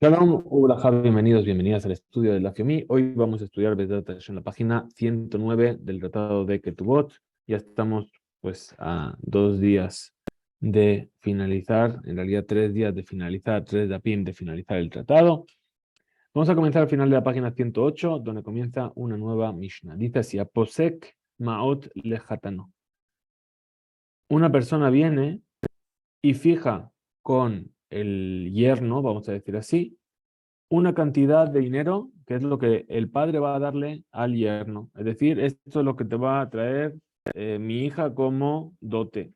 Shalom, Ubraja, bienvenidas al estudio de la FIOMI. Hoy vamos a estudiar Besdat Hashem en la página 109 del Tratado de Ketubot. Ya estamos pues a 2 días de finalizar, en realidad 3 días de finalizar, 3 dapim de finalizar el tratado. Vamos a comenzar al final de la página 108, donde comienza una nueva Mishnah. Dice así: Aposek Maot Lejatano. Una persona viene y fija con el yerno, vamos a decir así, una cantidad de dinero que es lo que el padre va a darle al yerno. Es decir, esto es lo que te va a traer mi hija como dote.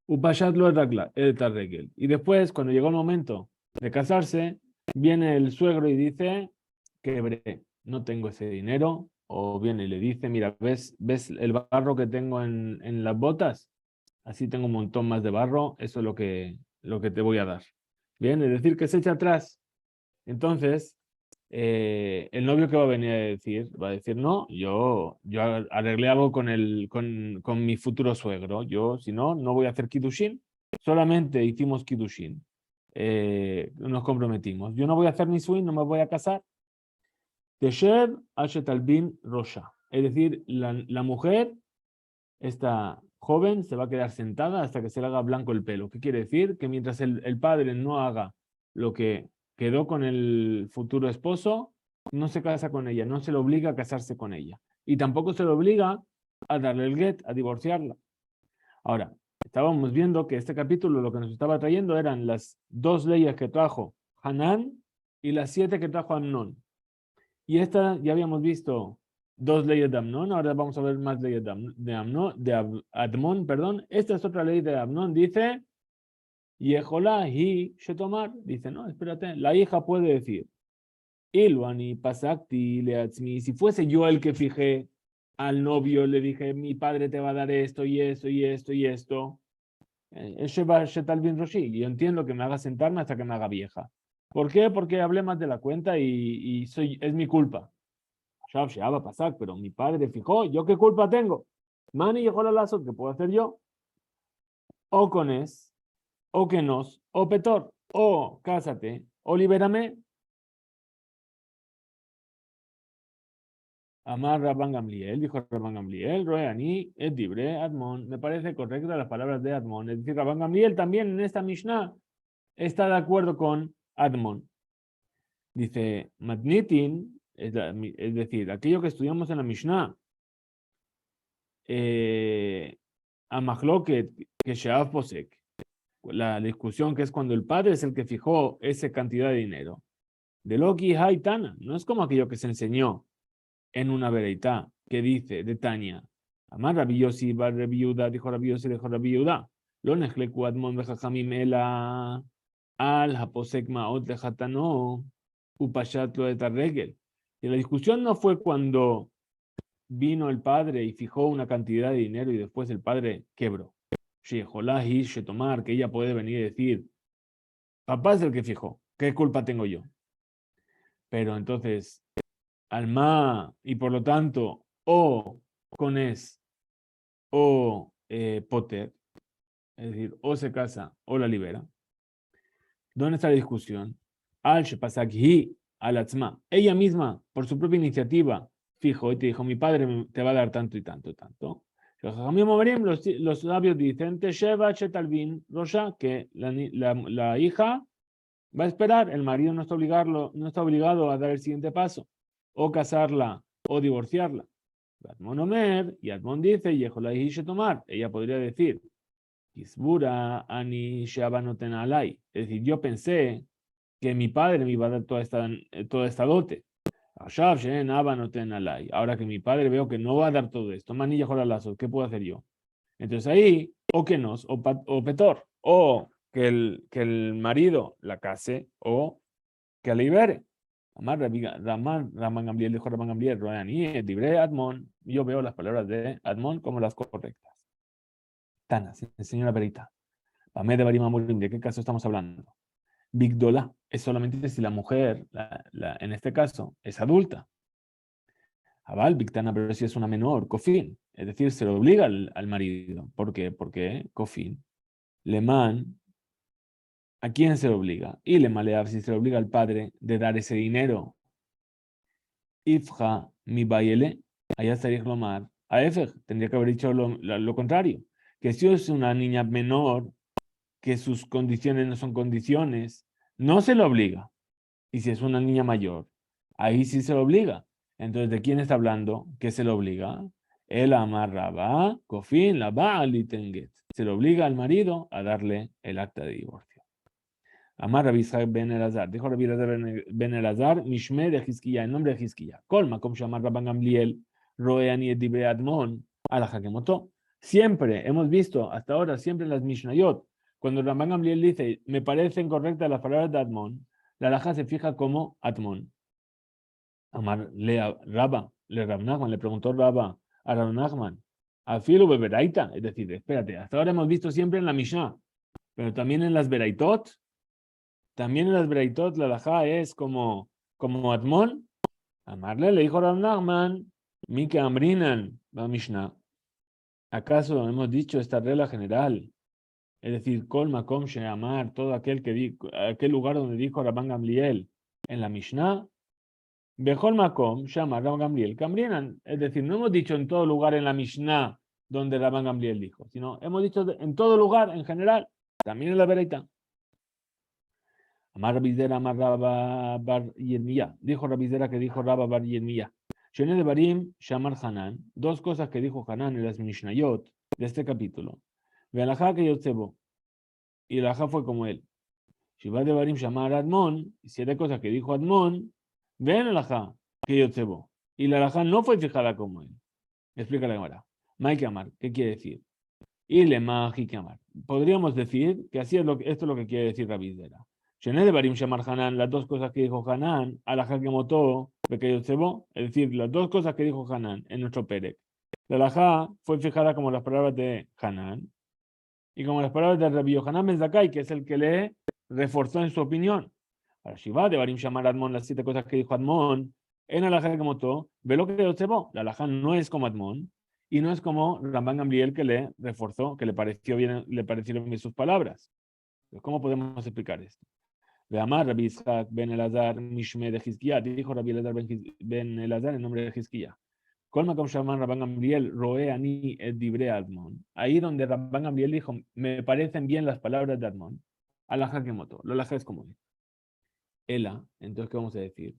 Upashat lo el tarregel. Y después, cuando llegó el momento de casarse, viene el suegro y dice, quebré, no tengo ese dinero. O viene y le dice, mira, ¿ves el barro que tengo en las botas? Así tengo un montón más de barro, eso es lo que te voy a dar. Bien, es decir, que se echa atrás. Entonces, el novio que va a venir a decir, va a decir, no, yo arreglé algo con mi futuro suegro. Yo, si no, no voy a hacer Kiddushin. Solamente hicimos Kiddushin. Nos comprometimos. Yo no voy a hacer ni swing, no me voy a casar. Teshev Ashet Albin Rosha. Es decir, la mujer, esta joven, se va a quedar sentada hasta que se le haga blanco el pelo. ¿Qué quiere decir? Que mientras el padre no haga lo que quedó con el futuro esposo, no se casa con ella, no se le obliga a casarse con ella. Y tampoco se le obliga a darle el get, a divorciarla. Ahora, estábamos viendo que este capítulo lo que nos estaba trayendo eran las 2 leyes que trajo Hanán y las 7 que trajo Amnón. Y esta ya habíamos visto 2 leyes de Amnón, ahora vamos a ver más leyes Admón, perdón. Esta es otra ley de Amnón, dice, Yeholá hi shetomar, dice, no, espérate, la hija puede decir, Ilwani pasakti leatzmi, si fuese yo el que fijé al novio, le dije, mi padre te va a dar esto y esto y esto y esto, yo entiendo que me haga sentarme hasta que me haga vieja. ¿Por qué? Porque hablé más de la cuenta y es mi culpa. Ya va a pasar, pero mi padre fijó, ¿yo qué culpa tengo? Mani y lazo, ¿qué puedo hacer yo? O con es, o que nos, o petor, o cásate, o libérame. Amar Rabban Gamliel, dijo Rabban Gamliel, Roeani, et dibre Admon. Me parece correcta las palabras de Admon. Es decir, Rabban Gamliel también en esta Mishnah está de acuerdo con Admon. Dice, Matnitin, es decir, aquello que estudiamos en la Mishnah, a Mahloket, que Sheav Posek, la discusión que es cuando el padre es el que fijó esa cantidad de dinero. De Loki Haitana, no es como aquello que se enseñó en una vereitá que dice de Tania, Amar Rabbi Yossi bar Rabbi Yehuda, dijo Rabbi Yossi, dijo Rabbi Yehuda, lo nechleku admon vejajamim ela al haposek maot lejatano upashat lo de regel. Y la discusión no fue cuando vino el padre y fijó una cantidad de dinero y después el padre quebró. Shejolahi Shetomar, que ella puede venir y decir, papá es el que fijó, ¿qué culpa tengo yo? Pero entonces, Alma, y por lo tanto, o Cones o Potter, es decir, o se casa o la libera. ¿Dónde está la discusión? Al Shepasakhi al Atzma. Ella misma, por su propia iniciativa, fijo y te dijo, mi padre te va a dar tanto y tanto y tanto. Los sabios dicen, Tesheva Shetalvin Rosha, que la hija va a esperar, el marido no está obligado a dar el siguiente paso, o casarla o divorciarla. Admon Omer, y Admon dice, Yeholai tomar. Ella podría decir, Kisbura ani Shabanoten alai. Es decir, yo pensé que mi padre me iba a dar toda esta dote. Ahora que mi padre veo que no va a dar todo esto, manilla lazo, ¿qué puedo hacer yo? Entonces ahí, o que nos, o petor, o que el marido la case, o que la libere. Raman Gamliel dijo Raman Gamliel, Roani, libre Admon. Yo veo las palabras de Admon como las correctas. Tana, se enseñó la verita. Pamé de Barimamurim, ¿de qué caso estamos hablando? Bigdola es solamente si la mujer, en este caso, es adulta. Aval, Bictana, pero si es una menor, Cofin. Es decir, se lo obliga al marido. ¿Por qué? Porque Cofin, Leman, ¿A quién se lo obliga? Y le maleab si se lo obliga al padre de dar ese dinero. Ifja mi bayele, allá estaría Lomar. A Efej tendría que haber dicho lo contrario. Que si es una niña menor, que sus condiciones no son condiciones, no se lo obliga. Y si es una niña mayor, ahí sí se lo obliga. Entonces, ¿de quién está hablando? ¿Qué se lo obliga? El amarraba, cofin, la va tenget. Se lo obliga al marido a darle el acta de divorcio. Amar Rabbi Isaac ben Elazar. Dijo Rabbi Elazar ben Elazar, Mishme de Hizkiya, en nombre de Hizkiya. Colma, como se llama Rabban Gamliel, Roeani et Dibre Admon, a la Hakemotó. Siempre hemos visto, hasta ahora, siempre en las Mishnayot, cuando Rabban Gamliel dice, me parecen correctas las palabras de Admon, la alhaja se fija como Admon. Amar le Rabba, le Rab Nachman, le preguntó Rabba a Rab Nachman, Afilu beberaita, es decir, espérate, hasta ahora hemos visto siempre en la Mishnah, pero también en las Beraitot. También en las Breitot la alajá es como Atmon. Amarle le dijo Rav Nachman, Mika Amrinan, la Mishnah. ¿Acaso hemos dicho esta regla general? Es decir, Kol Makom Sheamar, todo aquel lugar donde dijo Rabban Gamliel en la Mishnah. Bejol Makom Sheamar Rabban Gamliel Kamrinan. Es decir, no hemos dicho en todo lugar en la Mishnah donde Rabban Gamliel dijo, sino hemos dicho en todo lugar en general, también en la Bereita. Amar Rabizera, Amar Rabba Bar Yirmiyah. Dijo Rabizera que dijo Rabba Bar Yirmiyah. Shené de Barim, Shamar Hanan. Dos cosas que dijo Hanan en las Mishnayot de este capítulo. Vealajá que Yotzebo. Y el ajá fue como él. Shiva de Barim, Shamar Admon. Y 7 cosas que dijo Admon. Ven el ajá que Yotzebo. Y la alajá no fue fijada como él. Explica la cámara. Mike Amar, ¿qué quiere decir? Y le Amar. Podríamos decir que así es esto es lo que quiere decir Rabizera. Shené de Barim Shamar Hanan, las dos cosas que dijo Hanan, a la Hakemotó, Bekeyotebo, es decir, las dos cosas que dijo Hanan en nuestro Perek. La alajá fue fijada como las palabras de Hanan y como las palabras de Rabbi Yohanan Ben Zakkai, que es el que le reforzó en su opinión. Para Shiva de Barim Shamar Admon, las 7 cosas que dijo Admon, en la Hakemotó, ve lo que Yotzebo. La alajá no es como Admon y no es como Rabban Gamliel que le reforzó, que le parecieron bien sus palabras. ¿Cómo podemos explicar esto? De Amar Rabbi Isaac ben Elazar Mishme de Hizkiya, dijo Rabbi Elazar ben Elazar en nombre de Hizkiya. Colma como llaman Rabban Gamliel, Roe Ani et Dibre Admon. Ahí donde Rabban Gamliel dijo, me parecen bien las palabras de Admon. Alajá que moto, lo alajá es como él. Ela, entonces, ¿qué vamos a decir?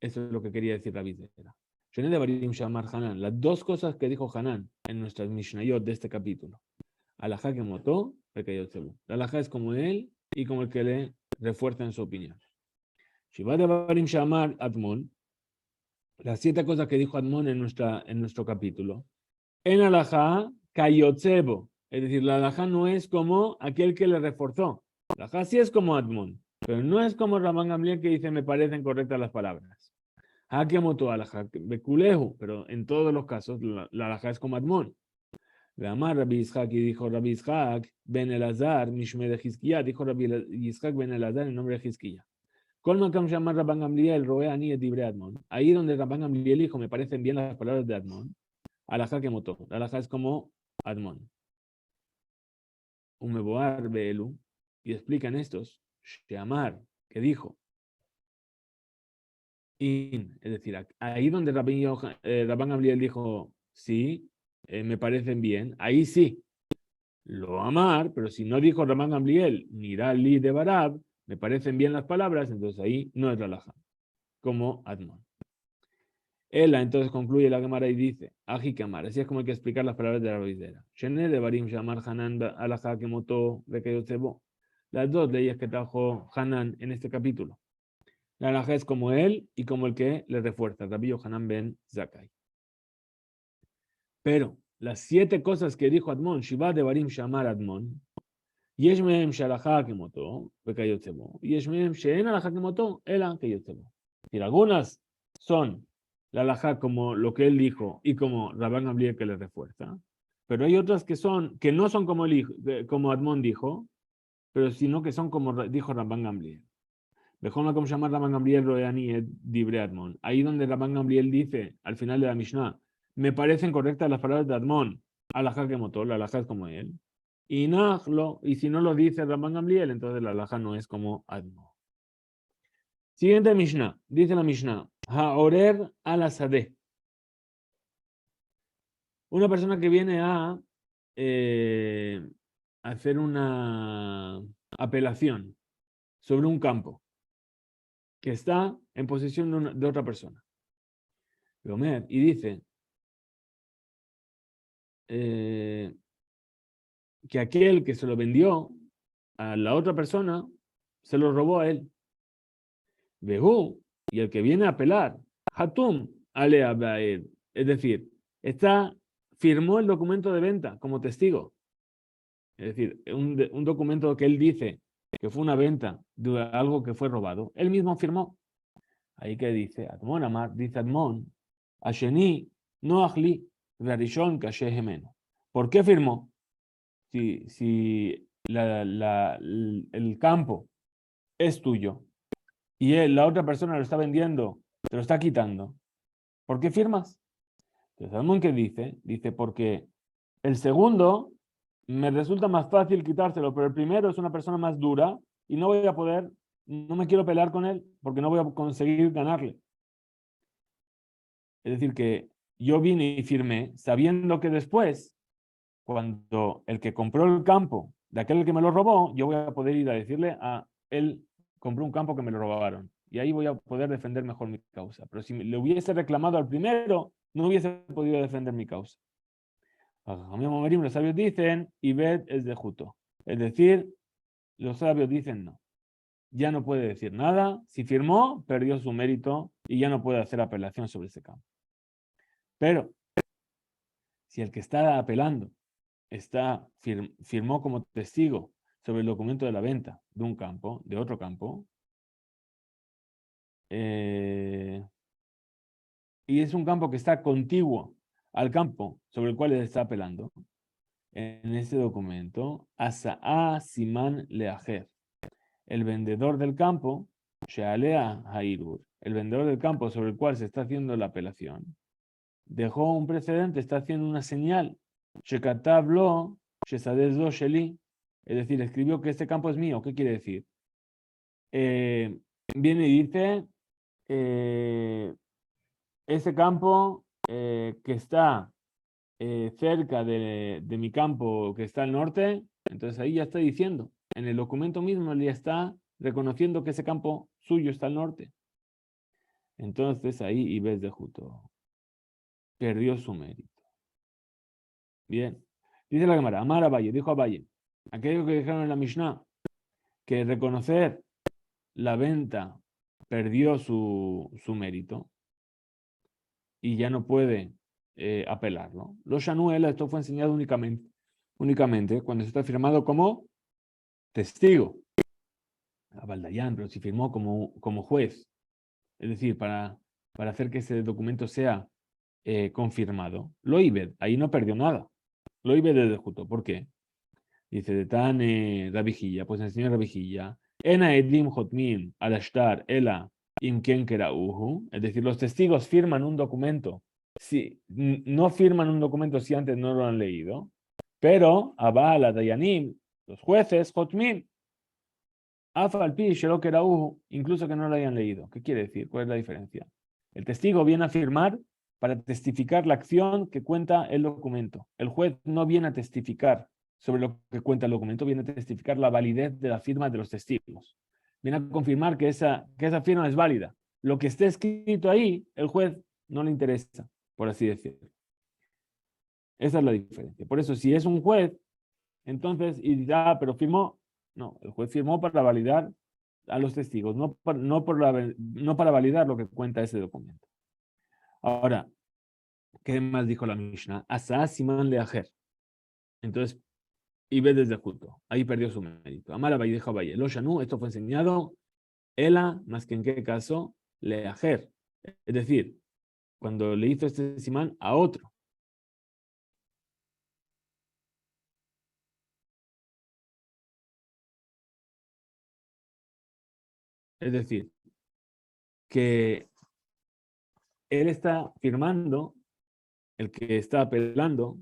Eso es lo que quería decir Rabbi Zera. Shené de Barim Shamar Hanan, las dos cosas que dijo Hanan en nuestras Mishnayot de este capítulo. Alajá que moto, Bekeyotzebu. La alajá es como él y como el que le refuerza en su opinión. Shiva de Barim Shamar Admon, las 7 cosas que dijo Admon en nuestro capítulo. En alajá, Kayotzebo, es decir, la alajá no es como aquel que le reforzó. La alajá sí es como Admon, pero no es como Rabban Gamliel que dice, me parecen correctas las palabras. Hakemoto alajá, Bekulehu, pero en todos los casos la alajá es como Admon. De Amar Rabbi Ishaq y dijo Rabbi Ishaq ben Elazar, Mishme de Hizkiya, dijo Rabbi Ishaq ben Elazar en nombre de Hizkiya. Colman llamar Rabban Gamliel, Roeani et Dibre Admon. Ahí donde Rabban Gamliel dijo, me parecen bien las palabras de Admon. Alajá que motó. La alajá es como Admon. Umeboar Beelu. Y explican estos. Sheamar, que dijo. Es decir, ahí donde Rabban Gamliel dijo, sí, me parecen bien. Ahí sí. Lo amar, pero si no dijo Rabban Gamliel, ni Li de Barab, me parecen bien las palabras, entonces ahí no es la alajá. Como Admon. Ella entonces concluye la Gemara y dice, Aji Kamar, así es como hay que explicar las palabras de la Rabizera. Shene de Barim Shamar Hanan alajá que motó Bekeyotzebu. Las dos leyes que trajo Hanan en este capítulo. La alajá es como él y como el que le refuerza, Rabbi Yohanan ben Zakkai. Pero las 7 cosas que dijo Admon, Shiva de Barim Shamar Admon, Yesh mehem shalajá que motó Bekeyotzebu, Yesh mehem she'en alajá que motó Ela Keyotzebu. Y algunas son la alajá como lo que él dijo y como Rabban Gamliel que le refuerza, pero hay otras que no son como Admon dijo, pero sino que son como dijo Rabban Gamliel. Mejor como llama Rabban Gamliel Roeani et Dibre Admon. Ahí donde Rabban Gamliel dice al final de la Mishnah, me parecen correctas las palabras de Admon, alajá que motó, la alajá es como él. y Najlo, y si no lo dice Rabban Gamliel, entonces la halajá no es como Admo. Siguiente Mishnah, dice la Mishnah, Haorer al-Asadeh. Una persona que viene a hacer una apelación sobre un campo que está en posesión de otra persona. Y dice que aquel que se lo vendió a la otra persona se lo robó a él. Behu, y el que viene a apelar, Hatum alea ba'ed, es decir, firmó el documento de venta como testigo. Es decir, un documento que él dice que fue una venta de algo que fue robado. Él mismo firmó. Ahí que dice, Admon Amar, dice Admon, Asheni no achli verishon kashe gemeno. ¿Por qué firmó? Si el campo es tuyo y la otra persona lo está vendiendo, te lo está quitando, ¿por qué firmas? Entonces, Admon que dice, porque el segundo me resulta más fácil quitárselo, pero el primero es una persona más dura y no me quiero pelear con él porque no voy a conseguir ganarle. Es decir, que yo vine y firmé sabiendo que después, cuando el que compró el campo de aquel que me lo robó, yo voy a poder ir a decirle a él compró un campo que me lo robaron. Y ahí voy a poder defender mejor mi causa. Pero si le hubiese reclamado al primero, no hubiese podido defender mi causa. Los sabios dicen, Ibed es de Juto. Es decir, los sabios dicen no. Ya no puede decir nada. Si firmó, perdió su mérito y ya no puede hacer apelación sobre ese campo. Pero si el que está apelando firmó como testigo sobre el documento de la venta de un campo, de otro campo, y es un campo que está contiguo al campo sobre el cual él está apelando, en ese documento, Asa'a Siman Leajer, el vendedor del campo, Shealea Hairur, el vendedor del campo sobre el cual se está haciendo la apelación, dejó un precedente, está haciendo una señal, Shekatablo, Shesadezdo Sheli, es decir, escribió que este campo es mío. ¿Qué quiere decir? Viene y dice, ese campo que está cerca de mi campo que está al norte, entonces ahí ya está diciendo, en el documento mismo él ya está reconociendo que ese campo suyo está al norte. Entonces ahí Ibes de Juto perdió su mérito. Bien. Dice la Gemara, Amar a Valle, dijo a Valle, aquello que dijeron en la Mishnah, que reconocer la venta perdió su mérito y ya no puede apelarlo. Los Shanuel, esto fue enseñado únicamente cuando está firmado como testigo. A Baldayán, pero si firmó como juez, es decir, para hacer que ese documento sea confirmado. Lo Ibed, ahí no perdió nada. Lo Ibed de Juto. ¿Por qué? Dice, de tan Rabijilla, pues enseñó Rabijilla, Ena edim hotmin al ashtar ela imken kerauhu, es decir, los testigos firman un documento, si, no firman un documento si antes no lo han leído, pero abala dayanim, los jueces, hotmin, afal pi shelo kerauhu, incluso que no lo hayan leído. ¿Qué quiere decir? ¿Cuál es la diferencia? El testigo viene a firmar para testificar la acción que cuenta el documento. El juez no viene a testificar sobre lo que cuenta el documento, viene a testificar la validez de la firma de los testigos. Viene a confirmar que esa firma es válida. Lo que esté escrito ahí, el juez no le interesa, por así decirlo. Esa es la diferencia. Por eso, si es un juez, entonces, y dirá, pero firmó. No, el juez firmó para validar a los testigos, no para validar lo que cuenta ese documento. Ahora, ¿qué más dijo la Mishnah? Asa Siman Leajer. Entonces, y ve desde Juto. Ahí perdió su mérito. Amara Vaideja Valle. Lo Shanu, esto fue enseñado. Ela, más que en qué caso, Leajer. Es decir, cuando le hizo este simán a otro. Es decir, que él está firmando, el que está apelando,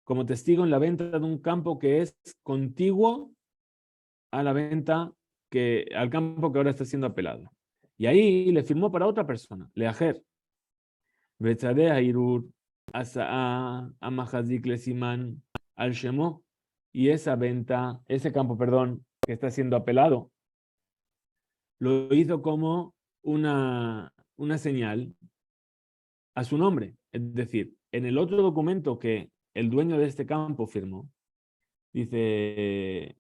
como testigo en la venta de un campo que es contiguo a la venta al campo que ahora está siendo apelado. Y ahí le firmó para otra persona, Leajer. Betzadeh Hairur, Asa'a, Amahazik Lesiman, Al Shemo. Y esa venta, ese campo, perdón, que está siendo apelado, lo hizo como una señal a su nombre. Es decir, en el otro documento que el dueño de este campo firmó, dice,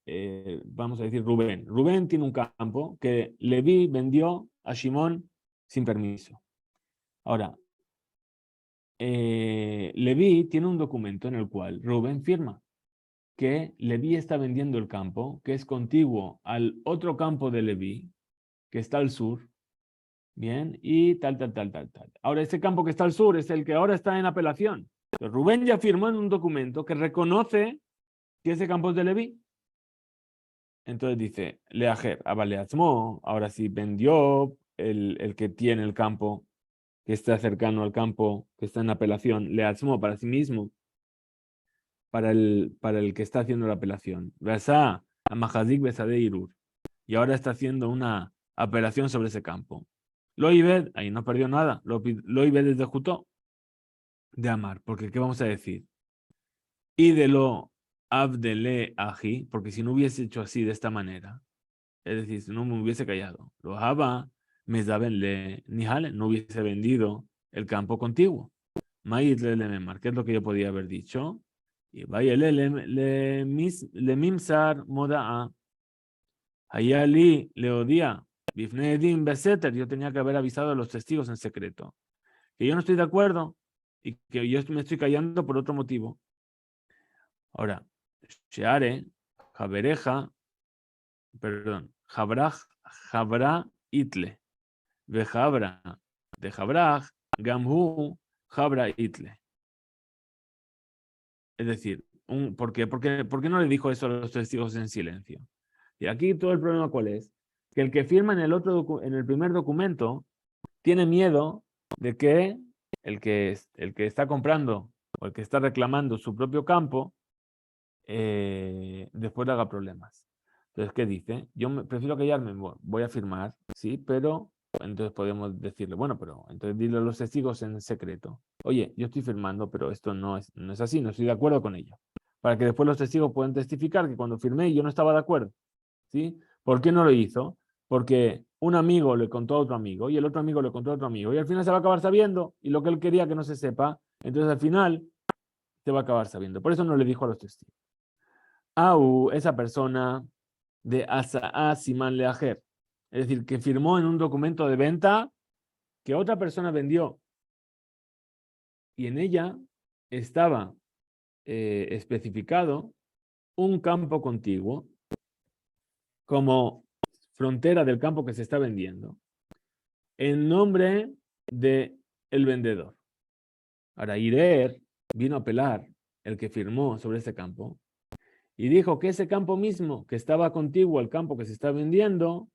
vamos a decir Rubén. Rubén tiene un campo que Leví vendió a Shimón sin permiso. Ahora, Leví tiene un documento en el cual Rubén firma que Leví está vendiendo el campo, que es contiguo al otro campo de Leví, que está al sur, bien, y tal. Ahora, ese campo que está al sur es el que ahora está en apelación. Entonces, Rubén ya firmó en un documento que reconoce que ese campo es de Leví. Entonces dice, Leajer, Abaleatzmo, ahora sí vendió el que tiene el campo, que está cercano al campo, que está en apelación, Leatzmo para sí mismo, para el que está haciendo la apelación. Besá, Amahazik Besade Irur. Y ahora está haciendo una apelación sobre ese campo. Lo Ibed, ahí no perdió nada, lo Ibed desde Jutó de Amar, porque ¿qué vamos a decir? Y de lo Abdele Aji, porque si no hubiese hecho así de esta manera, es decir, si no me hubiese callado, lo Haba, me le Nihale, no hubiese vendido el campo contiguo. Mayit le memar, ¿qué es lo que yo podía haber dicho? Y vaya le mimsar moda Hayali le odia. Bifnedim beseter, yo tenía que haber avisado a los testigos en secreto. Que yo no estoy de acuerdo y que yo me estoy callando por otro motivo. Ahora, Sheare, Jabereja, perdón, Jabra Itle, Vejabra, de Jabraj, Gamhu, Jabra Itle. Es decir, ¿por qué? ¿Por qué no le dijo eso a los testigos en silencio? Y aquí todo el problema cuál es, que el que firma en el primer documento tiene miedo de que el que está comprando o el que está reclamando su propio campo después le haga problemas. Entonces, ¿qué dice? Prefiero callarme, voy a firmar, sí, pero entonces podemos decirle, bueno, pero entonces dile a los testigos en secreto, oye, yo estoy firmando, pero esto no es así, no estoy de acuerdo con ello. Para que después los testigos puedan testificar que cuando firmé yo no estaba de acuerdo, ¿sí? ¿Por qué no lo hizo? Porque un amigo le contó a otro amigo y el otro amigo le contó a otro amigo y al final se va a acabar sabiendo y lo que él quería que no se sepa, entonces al final se va a acabar sabiendo. Por eso no le dijo a los testigos. Au, esa persona de Asa'a Siman Leajer, es decir, que firmó en un documento de venta que otra persona vendió y en ella estaba especificado un campo contiguo como frontera del campo que se está vendiendo en nombre de el vendedor. Ahora, Irer vino a apelar el que firmó sobre ese campo y dijo que ese campo mismo que estaba contiguo al campo que se está vendiendo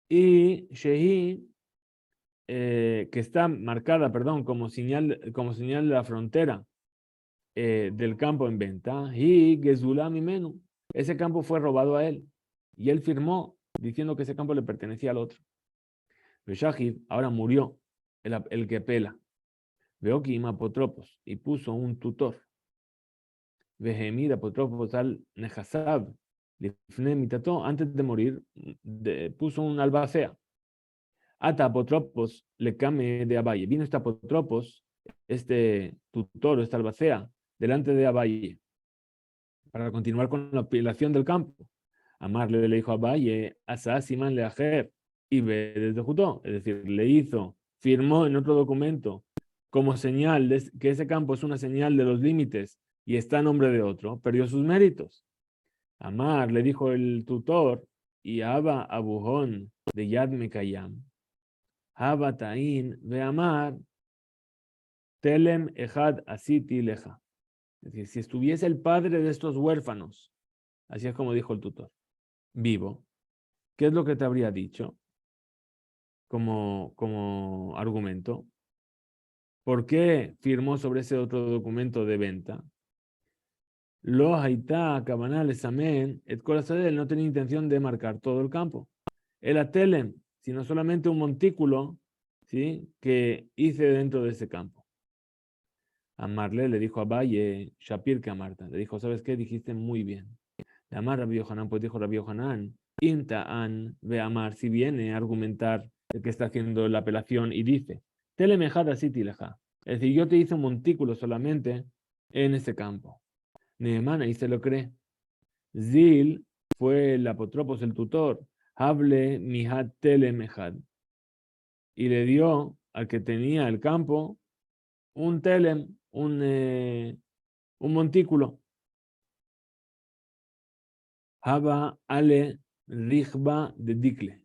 y Shehi, que está marcada, perdón, como señal de la frontera del campo en venta, y Gezulam Menú, ese campo fue robado a él y él firmó diciendo que ese campo le pertenecía al otro. Shahid ahora murió el que pela. Veo que apotropos y puso un tutor. Vehemid apotropos al Nehasab, antes de morir, puso un albacea. Ata apotropos le came de Abaye. Vino este apotropos, este tutor, esta albacea, delante de Abaye, para continuar con la apelación del campo. Amarle le dijo a Abaye, Asasiman le ajer, y ve desde Jutó, es decir, le hizo, firmó en otro documento como señal de que ese campo es una señal de los límites y está a nombre de otro, perdió sus méritos. Amar le dijo el tutor, y Abba Abujón de Yad Mekayam, Abba Tain ve Amar, Telem Ejad Asiti Leja. Es decir, si estuviese el padre de estos huérfanos, así es como dijo el tutor, vivo, ¿qué es lo que te habría dicho como argumento? ¿Por qué firmó sobre ese otro documento de venta? Lo haitá kavanah lesamen et kol hasadeh, él no tenía intención de marcar todo el campo. El atelem, sino solamente un montículo, ¿sí?, que hice dentro de ese campo. Amarle le dijo a Valle, Shapir que a Marta, le dijo, ¿sabes qué? Dijiste muy bien. De Amar Rabbi Yohanan, pues dijo Rabbi Yohanan, Inta'an ve Amar, si viene a argumentar el que está haciendo la apelación y dice, Telemejada sitileja. Es decir, yo te hice un montículo solamente en ese campo. Nehemana, y se lo cree. Zil fue el apotropos, el tutor. Hable mihat telemejad. Y le dio al que tenía el campo un telem, un montículo. Haba ale rigba de dikle.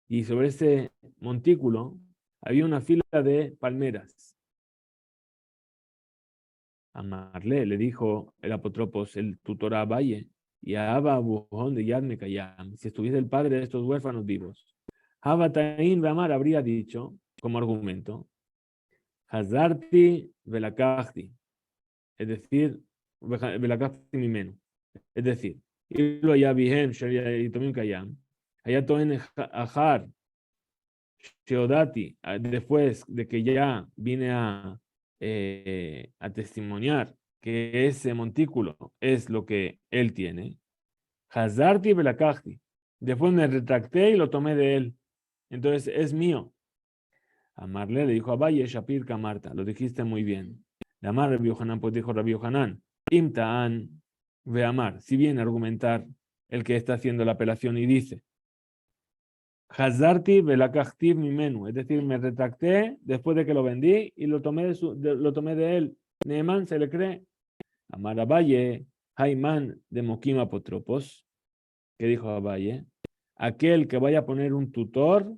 Y sobre ese montículo había una fila de palmeras. A Marle le dijo el apotropos, el tutor a Valle, y a Abba Bujón de Yad Mekayam, si estuviese el padre de estos huérfanos vivos. Haba Tain Ramar habría dicho, como argumento, Hazarti velakachti, es decir, velakachti mimenu, es decir, y lo ya vihem, y tomim kayam, allá toen ajar, sheodati, después de que ya vine a testimoniar que ese montículo es lo que él tiene, Hazarti velakachti, después me retracté y lo tomé de él, entonces es mío. Amarle le dijo a Valle, Shapir Kamarta, lo dijiste muy bien. De Amar Rabbi Yohanan, pues dijo Rabbi Yohanan, Imtaan ve Amar, si viene a argumentar el que está haciendo la apelación y dice, Hazarti velakachtiv mimenu, es decir, me retracté después de que lo vendí y lo tomé lo tomé de él. Neemán se le cree. Amar a Valle, Haimán de Mokim Apotropos, que dijo a Valle, aquel que vaya a poner un tutor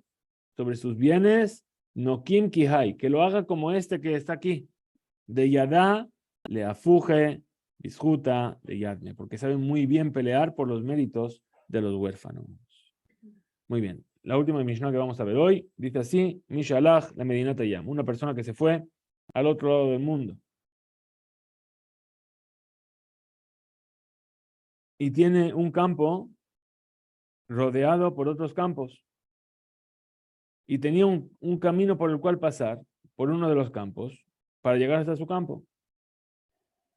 sobre sus bienes, no kim kihai, que lo haga como este que está aquí, de Yadá, le afuje, disjuta, de Yadme, porque saben muy bien pelear por los méritos de los huérfanos. Muy bien, la última Mishnah que vamos a ver hoy dice así: Mishalach la Medina Tayam, una persona que se fue al otro lado del mundo y tiene un campo rodeado por otros campos y tenía un camino por el cual pasar por uno de los campos para llegar hasta su campo.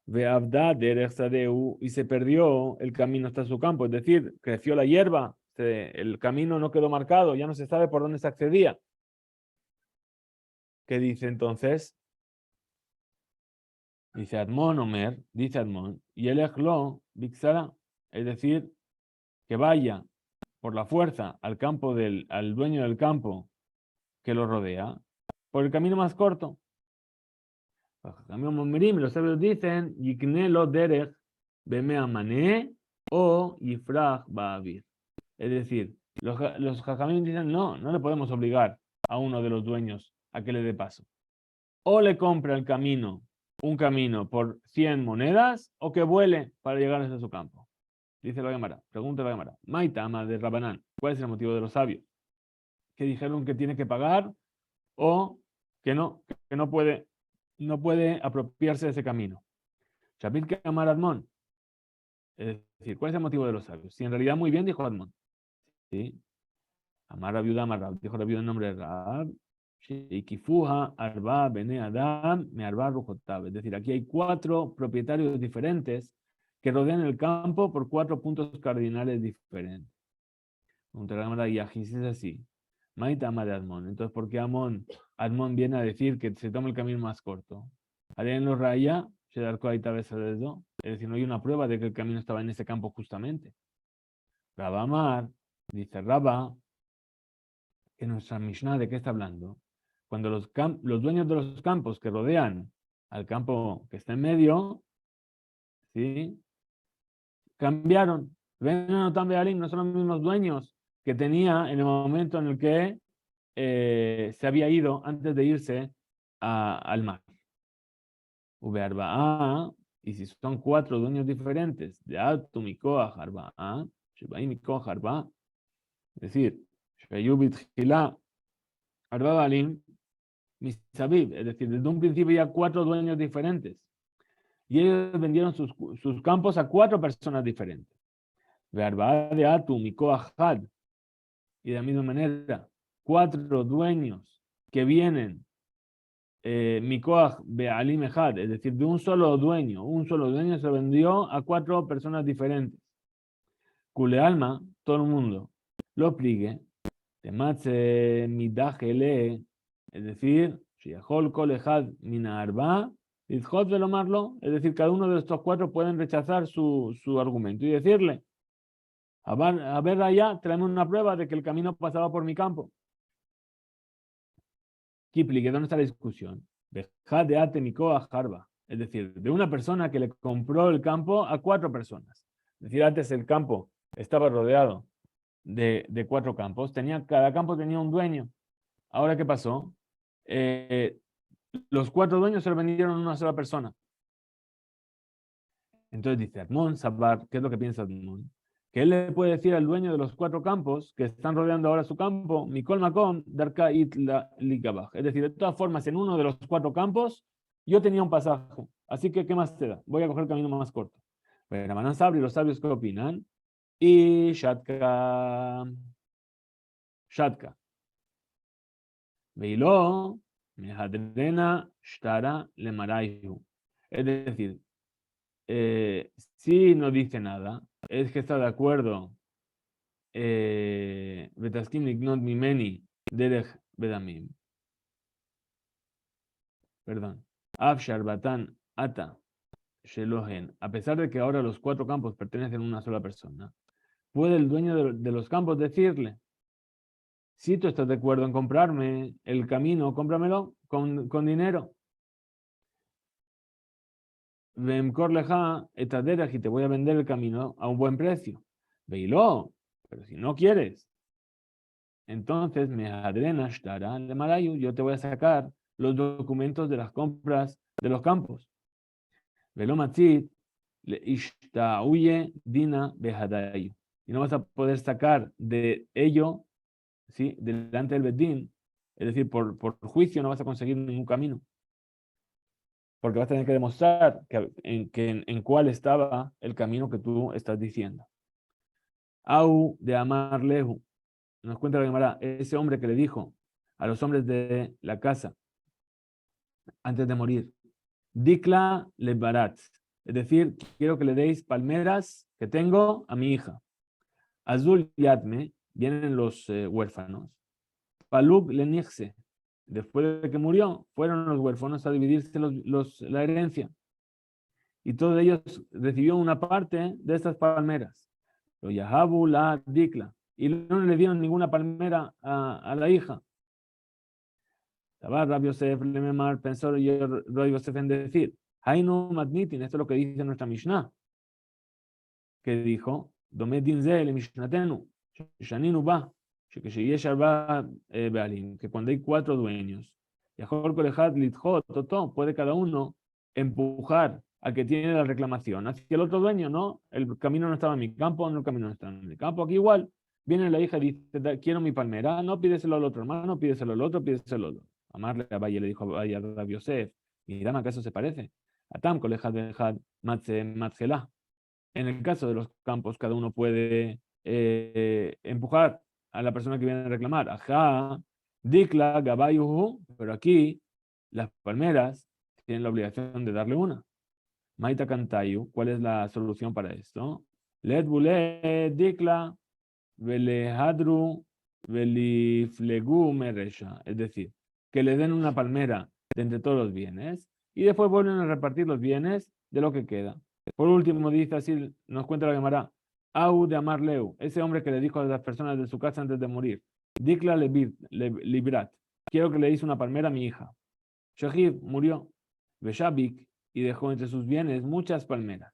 Y se perdió el camino hasta su campo, es decir, creció la hierba, el camino no quedó marcado, ya no se sabe por dónde se accedía. ¿Qué dice entonces? Dice Admon Omer, dice Admon, y el ejlo bixara, es decir, que vaya por la fuerza al campo al dueño del campo que lo rodea, por el camino más corto. Los sabios dicen, Yikne lo derech bemea mané o yifrach ba'avir. Es decir, los jajamim dicen, no le podemos obligar a uno de los dueños a que le dé paso. O le compra un camino por 100 monedas, o que vuele para llegar hasta su campo. Dice la Gemara, pregunta la Gemara, Maitama de Rabanán, ¿cuál es el motivo de los sabios? Que dijeron que tiene que pagar o que no puede apropiarse de ese camino. Shapir que amar Admon. Es decir, ¿cuál es el motivo de los sabios? Si en realidad muy bien dijo Admon. ¿Sí? Amar a viuda, Rab. Dijo la viuda en nombre de Rab. Sheikifuha, Arba, Bene Adam, Me Arba, Rujotab. Es decir, aquí hay 4 propietarios diferentes que rodean el campo por 4 puntos cardinales diferentes. Y Ajis es así. Maitama de Admon. Entonces, ¿por qué Admon viene a decir que se toma el camino más corto? Harían los raya, se da de eso. Es decir, no hay una prueba de que el camino estaba en ese campo justamente. Rabamar, dice Rabba, en nuestra Mishnah, ¿de qué está hablando? Cuando los dueños de los campos que rodean al campo que está en medio, ¿sí?, cambiaron. Ven a Notam Bealim, no son los mismos dueños que tenía en el momento en el que se había ido antes de irse al mar. Ubearba'a, y si son 4 dueños diferentes, de Atu Mikoah Harba'a, Shebai Mikoah Harba'a, es decir, Sheyubit Hila Arba Balim, Misabib, es decir, desde un principio ya 4 dueños diferentes. Y ellos vendieron sus campos a 4 personas diferentes. Ve'arbaa de Atum y Koahad. Y de la misma manera, 4 dueños que vienen Mikoach Be'alim Ejad, es decir, de un solo dueño se vendió a 4 personas diferentes. Kule Alma, todo el mundo, lo pligue, Tematze Midajele, es decir, Shiahol Kol Ejad Mina Arba, Izhot Velomarlo, es decir, cada uno de estos 4 pueden rechazar su argumento y decirle, a ver allá, tráeme una prueba de que el camino pasaba por mi campo. Kipli, ¿dónde está la discusión? De Atemiko a Harba, es decir, de una persona que le compró el campo a 4 personas. Es decir, antes el campo estaba rodeado de 4 campos, cada campo tenía un dueño. Ahora, ¿qué pasó? Los 4 dueños se lo vendieron a una sola persona. Entonces dice Admon Sabar, ¿qué es lo que piensa Admon? Que él le puede decir al dueño de los 4 campos que están rodeando ahora su campo, Mikol Makom, Darka It Ligabach. Es decir, de todas formas, en uno de los 4 campos, yo tenía un pasaje. Así que, ¿qué más te da? Voy a coger el camino más corto. Pero Manan Sabri, los sabios, ¿qué opinan? Y Shatka. Veilo, Mehadrena, Shtara, Lemarayu. Es decir, si no dice nada, es que está de acuerdo. Betaskim Lignot Mimeni, Derech Bedamim. Perdón. Afshar Batan Ata Shelohen. A pesar de que ahora los 4 campos pertenecen a una sola persona, puede el dueño de los campos decirle: si tú estás de acuerdo en comprarme el camino, cómpramelo con dinero. Vemkor leja etaderach, y te voy a vender el camino a un buen precio. Veilo, pero si no quieres, entonces me adrena shtara de Marayu, yo te voy a sacar los documentos de las compras de los campos. Velo matzit le ishtauye dina behadayu. Y no vas a poder sacar de ello, ¿sí?, delante del bedín, es decir, por juicio no vas a conseguir ningún camino. Porque vas a tener que demostrar en cuál estaba el camino que tú estás diciendo. Au de Amar Lehu. Nos cuenta la Gemara, ese hombre que le dijo a los hombres de la casa antes de morir, Dikla le barat, es decir, quiero que le deis palmeras que tengo a mi hija. Azul Yadme, vienen los huérfanos. Palub le nixse, después de que murió, fueron los huérfanos a dividirse la herencia. Y todos ellos recibieron una parte de estas palmeras. Lo Yahabu la Dikla, y no le dieron ninguna palmera a la hija. Rabbi Yosef Lememar pensó Rabbi Yosef en decir, Hainu Matnitin, esto es lo que dice nuestra Mishnah, que dijo, Domet Dinze le Mishnatenu, Shaninu ba, que cuando hay 4 dueños, puede cada uno empujar al que tiene la reclamación hacia el otro dueño, ¿no? El camino no estaba en mi campo, no, el camino no estaba en mi campo. Aquí igual viene la hija y dice, quiero mi palmera, no, pídeselo al otro hermano, pídeselo al otro, pídeselo al otro. Amarle a Valle le dijo a Valle a Rabbi Yosef, mira, ¿acaso se parece? Atam colejad de Matzela. En el caso de los campos, cada uno puede empujar a la persona que viene a reclamar. Ajá, Dikla, Gabayuhu, pero aquí las palmeras tienen la obligación de darle una. Maita Kantayu, ¿cuál es la solución para esto? Let bule Dikla, Velehadru, Veliflegu Meresha. Es decir, que le den una palmera de entre todos los bienes y después vuelven a repartir los bienes de lo que queda. Por último, dice así, nos cuenta la Gemara, Au de Amarleu, ese hombre que le dijo a las personas de su casa antes de morir, Dikla Librat, quiero que le hice una palmera a mi hija. Shahib murió, Beshabik, y dejó entre sus bienes muchas palmeras.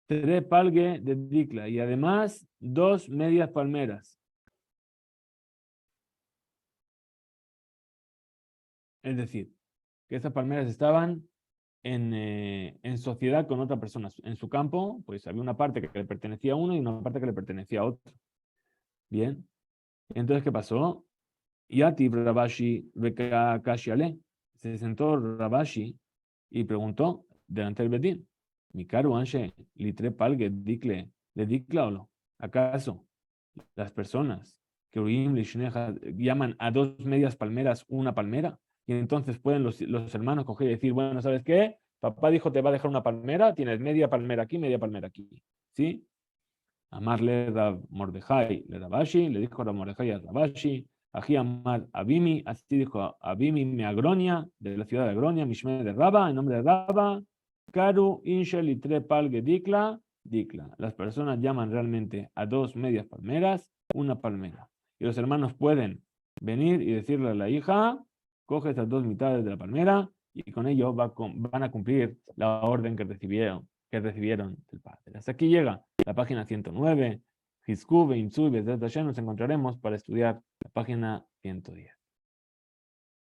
3 palgue de Dikla, y además 2 medias palmeras. Es decir, que esas palmeras estaban en sociedad con otra persona. En su campo, pues había una parte que le pertenecía a uno y una parte que le pertenecía a otro. Bien. Entonces, ¿qué pasó? Yati Rabashi Kashiale. Se sentó Rabashi y preguntó, delante del Bedín. Mi caro Anshe, litre palge, dicle, de diclaolo. ¿Acaso las personas que llaman a 2 medias palmeras una palmera? Y entonces pueden los hermanos coger y decir, bueno, ¿sabes qué? Papá dijo te va a dejar una palmera, tienes media palmera aquí, media palmera aquí. ¿Sí? Amarle Rab Mordejai le Rabashi, le dijo Rab Mordejai a Rabashi, Ají Amar Abimi, así dijo Abimi me Agronia, de la ciudad de Agronia, Mishme de Raba, en nombre de Raba, Karu Inshel y Trepal Gedikla, Dikla. Las personas llaman realmente a 2 medias palmeras una palmera. Y los hermanos pueden venir y decirle a la hija, coge estas 2 mitades de la palmera y con ello van a cumplir la orden que recibieron del padre. Hasta aquí llega la página 109. Nos encontraremos para estudiar la página 110.